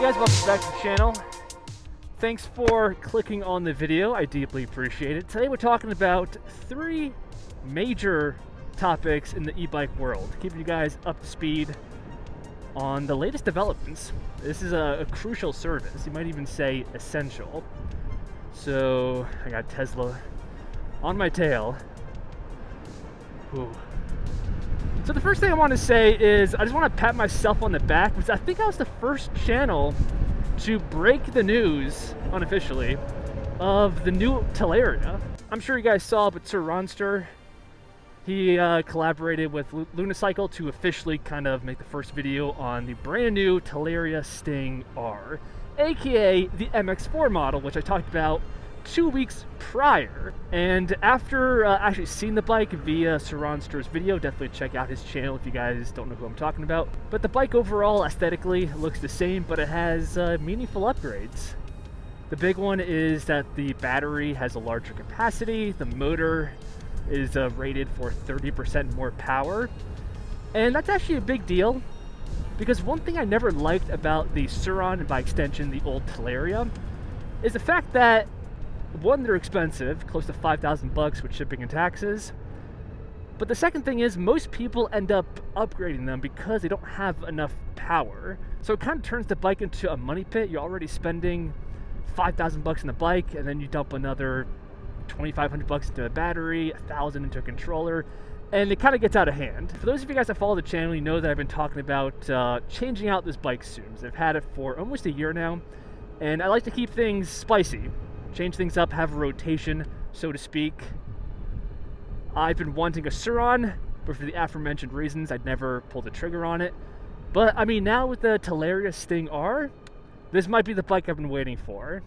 guys, welcome back to the channel. Thanks for clicking on the video, I deeply appreciate it. Today we're talking about 3 major topics in the e-bike world, keeping you guys up to speed on the latest developments. This is a crucial service, you might even say essential. So I got Tesla on my tail. Whew. So the first thing I want to say is I just want to pat myself on the back because I think I was the first channel to break the news unofficially of the new Talaria. I'm sure you guys saw, but Sir Ronster, he collaborated with Lunicycle to officially kind of make the first video on the brand new Talaria Sting R, aka the MX4 model, which I talked about 2 weeks prior. And after actually seeing the bike via Sir Ronster's video, definitely check out his channel if you guys don't know who I'm talking about. But the bike overall aesthetically looks the same, but it has meaningful upgrades. The big one is that the battery has a larger capacity, the motor is rated for 30% more power, and that's actually a big deal because one thing I never liked about the Sur-Ron, and by extension the old Talaria, is the fact that one, they're expensive, close to 5,000 bucks with shipping and taxes. But the second thing is most people end up upgrading them because they don't have enough power. So it kind of turns the bike into a money pit. You're already spending 5,000 bucks on the bike, and then you dump another 2,500 bucks into a battery, 1,000 into a controller, and it kind of gets out of hand. For those of you guys that follow the channel, you know that I've been talking about changing out this bike soon. I've had it for almost a year now, and I like to keep things spicy. Change things up, have a rotation, so to speak. I've been wanting a Sur-Ron, but for the aforementioned reasons, I'd never pulled the trigger on it. But, I mean, now with the Talaria Sting R, this might be the bike I've been waiting for.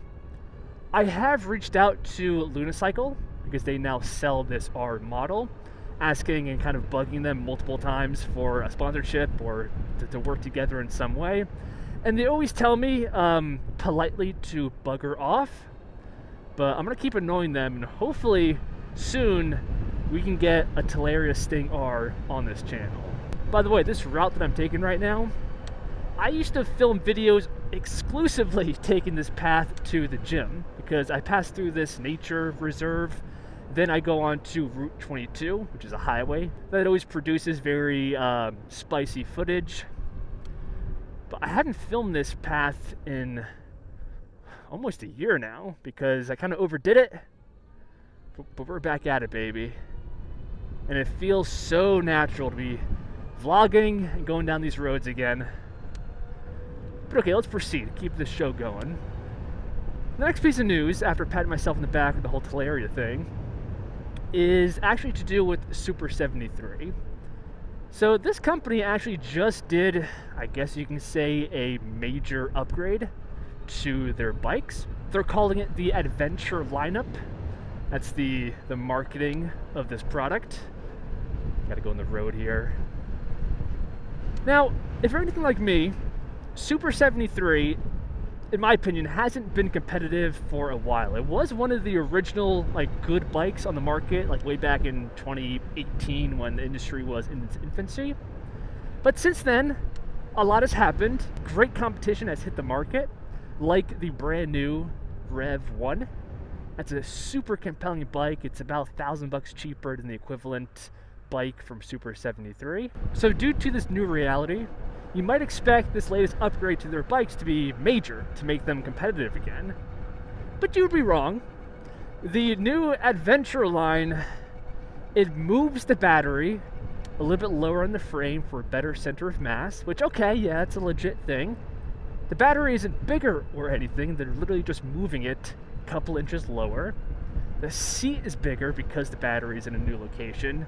I have reached out to Lunicycle, because they now sell this R model, asking and kind of bugging them multiple times for a sponsorship or to work together in some way. And they always tell me, politely, to bugger off. But I'm going to keep annoying them, and hopefully soon we can get a Talaria Sting R on this channel. By the way, this route that I'm taking right now, I used to film videos exclusively taking this path to the gym because I pass through this nature reserve, then I go on to Route 22, which is a highway that always produces very spicy footage. But I haven't filmed this path in almost a year now because I kind of overdid it, but we're back at it, baby. And it feels so natural to be vlogging and going down these roads again. But okay, let's proceed, keep this show going. The next piece of news, after patting myself in the back with the whole Talaria thing, is actually to do with Super73. So this company actually just did, I guess you can say, a major upgrade to their bikes. They're calling it the Adventure lineup. That's the marketing of this product. Gotta go on the road here. Now, if you're anything like me, Super73, in my opinion, hasn't been competitive for a while. It was one of the original good bikes on the market, way back in 2018 when the industry was in its infancy. But since then, a lot has happened. Great competition has hit the market, like the brand new Rev 1. That's a super compelling bike. It's about 1,000 bucks cheaper than the equivalent bike from Super73. So due to this new reality, you might expect this latest upgrade to their bikes to be major to make them competitive again. But you would be wrong. The new Adventure line, it moves the battery a little bit lower on the frame for a better center of mass, which, okay, yeah, it's a legit thing. The battery isn't bigger or anything, they're literally just moving it a couple inches lower. The seat is bigger because the battery is in a new location.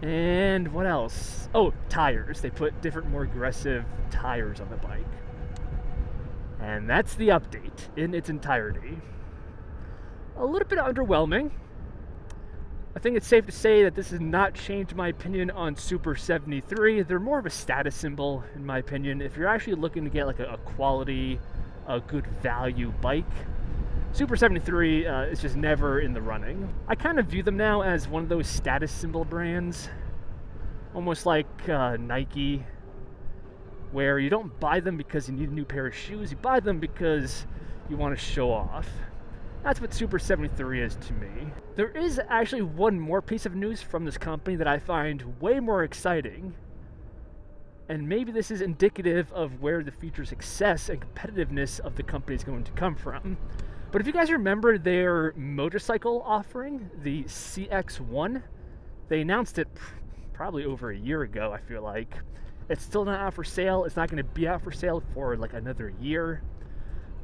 And what else? Oh, tires. They put different, more aggressive tires on the bike. And that's the update in its entirety. A little bit underwhelming. I think it's safe to say that this has not changed my opinion on Super73. They're more of a status symbol, in my opinion. If you're actually looking to get a quality, a good value bike, Super73 is just never in the running. I kind of view them now as one of those status symbol brands, almost like Nike where you don't buy them because you need a new pair of shoes, you buy them because you want to show off. That's what Super 73 is to me. There is actually one more piece of news from this company that I find way more exciting, and maybe this is indicative of where the future success and competitiveness of the company is going to come from. But if you guys remember their motorcycle offering, the CX-1, they announced it probably over a year ago, I feel like. It's still not out for sale. It's not going to be out for sale for like another year.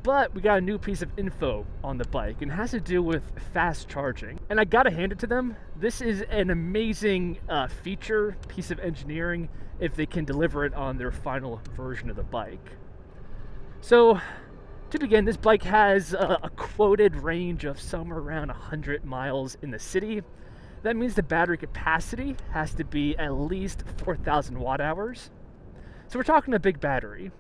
But we got a new piece of info on the bike, and it has to do with fast charging. And I gotta hand it to them. This is an amazing feature, piece of engineering, if they can deliver it on their final version of the bike. So, to begin, this bike has a quoted range of somewhere around 100 miles in the city. That means the battery capacity has to be at least 4,000 watt hours. So we're talking a big battery.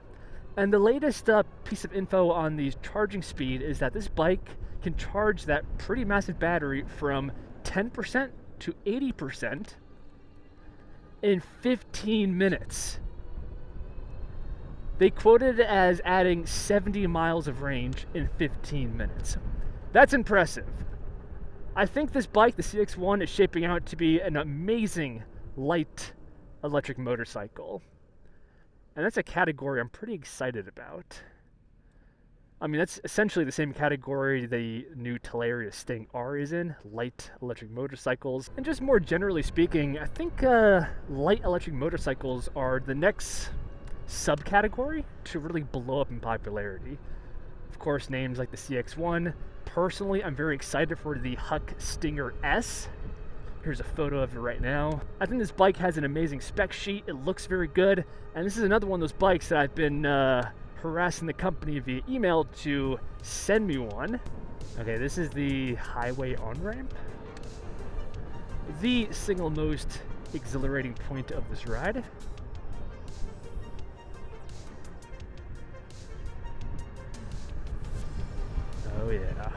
And the latest piece of info on the charging speed is that this bike can charge that pretty massive battery from 10% to 80% in 15 minutes. They quoted it as adding 70 miles of range in 15 minutes. That's impressive. I think this bike, the CX-1, is shaping out to be an amazing light electric motorcycle. And that's a category I'm pretty excited about. I mean, that's essentially the same category the new Talaria Sting R is in, light electric motorcycles. And just more generally speaking, I think light electric motorcycles are the next subcategory to really blow up in popularity. Of course, names like the CX-1. Personally, I'm very excited for the Huck Stinger S. Here's a photo of it right now. I think this bike has an amazing spec sheet. It looks very good. And this is another one of those bikes that I've been harassing the company via email to send me one. Okay, this is the highway on-ramp. The single most exhilarating point of this ride. Oh yeah.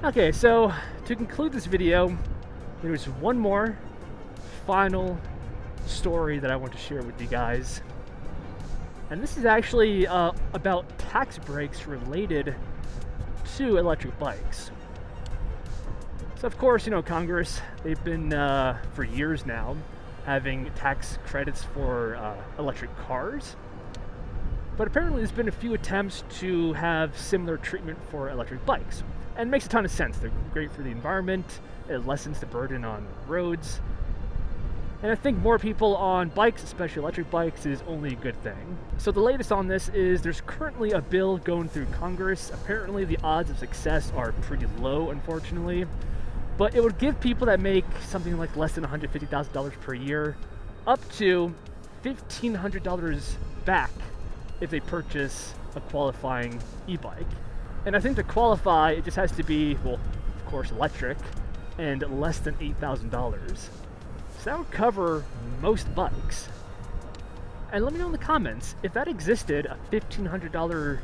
Okay, so to conclude this video, there's one more final story that I want to share with you guys. And this is actually about tax breaks related to electric bikes. So of course, you know, Congress, they've been for years now having tax credits for electric cars. But apparently there's been a few attempts to have similar treatment for electric bikes. And it makes a ton of sense. They're great for the environment, it lessens the burden on roads. And I think more people on bikes, especially electric bikes, is only a good thing. So the latest on this is there's currently a bill going through Congress. Apparently the odds of success are pretty low, unfortunately. But it would give people that make something like less than $150,000 per year up to $1,500 back if they purchase a qualifying e-bike. And I think to qualify, it just has to be, well, of course, electric and less than $8,000. So that would cover most bikes. And let me know in the comments, if that existed, a $1,500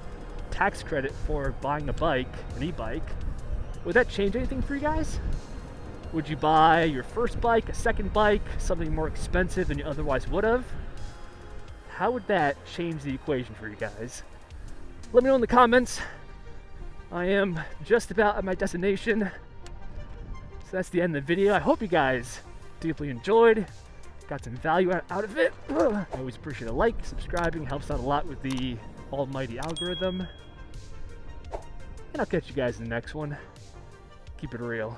tax credit for buying a bike, an e-bike, would that change anything for you guys? Would you buy your first bike, a second bike, something more expensive than you otherwise would have? How would that change the equation for you guys? Let me know in the comments. I am just about at my destination. So that's the end of the video. I hope you guys deeply enjoyed, got some value out of it. I always appreciate a like, subscribing, helps out a lot with the almighty algorithm. And I'll catch you guys in the next one. Keep it real.